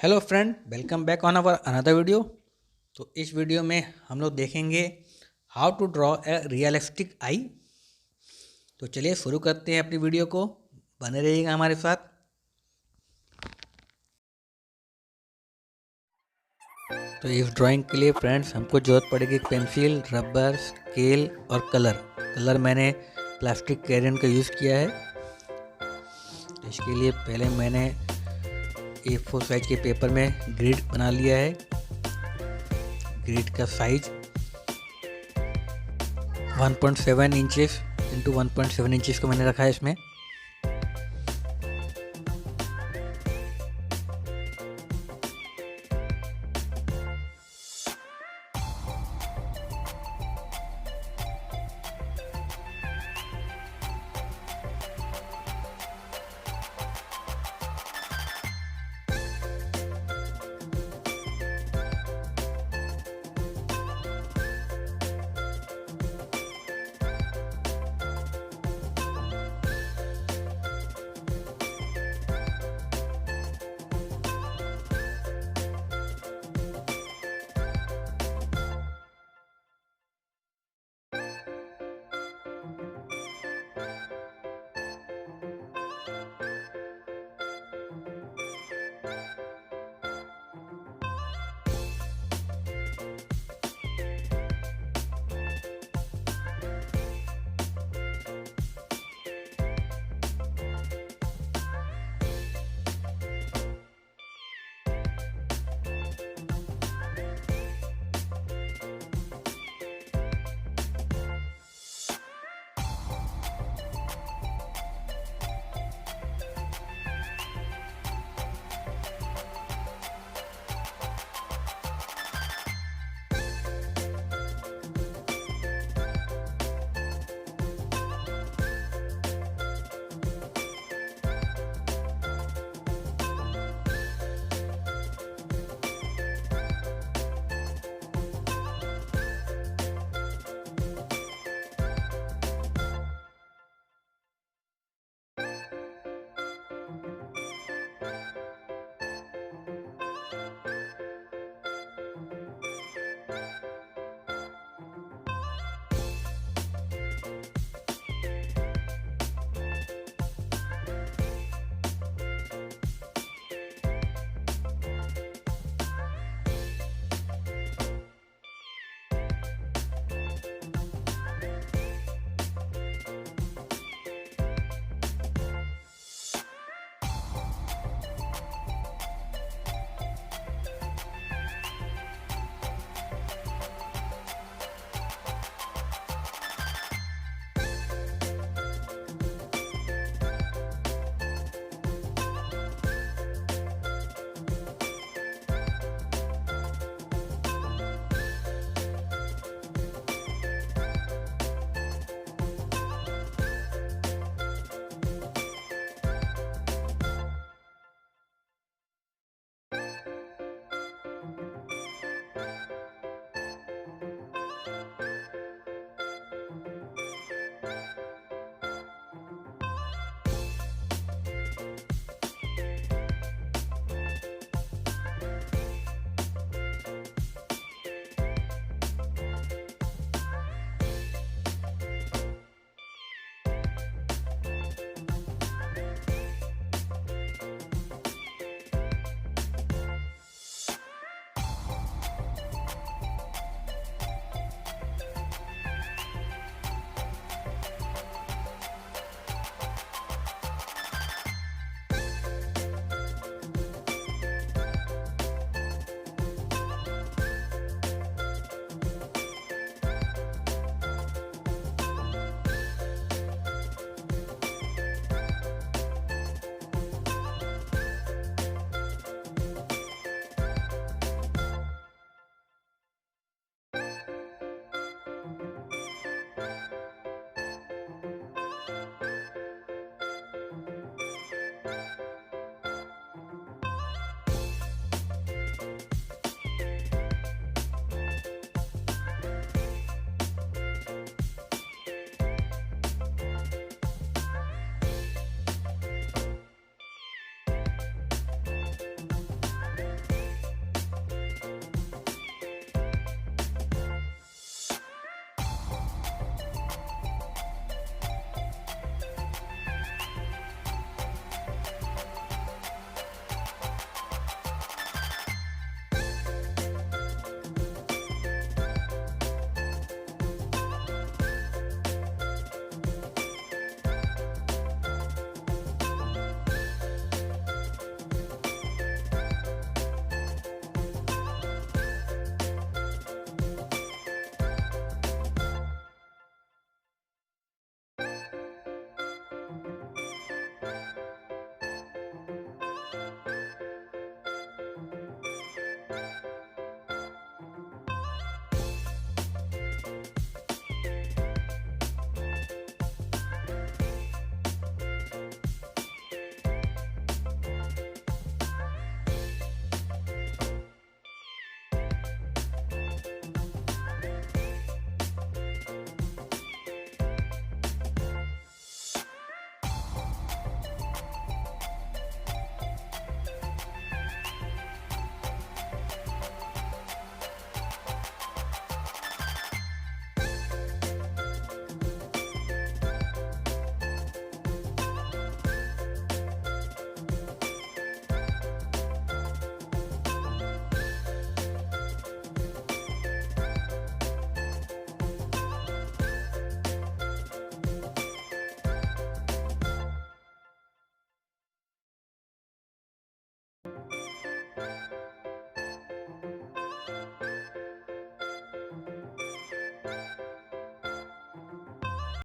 Hello friend, welcome back on our another video. तो इस वीडियो में हम लोग देखेंगे how to draw a realistic आई। तो चलिए शुरू करते हैं अपनी वीडियो को। बने रहिएगा हमारे साथ। तो इस ड्राइंग के लिए फ्रेंड्स हमको ज़रूरत पड़ेगी पेंसिल, रबर, स्केल और कलर मैंने प्लास्टिक क्रेयन का यूज़ किया है। तो इसके लिए पहले मैंने A4 साइज के पेपर में ग्रिड बना लिया है। ग्रिड का साइज 1.7 इंचेस इंटू 1.7 इंचेस को मैंने रखा है इसमें।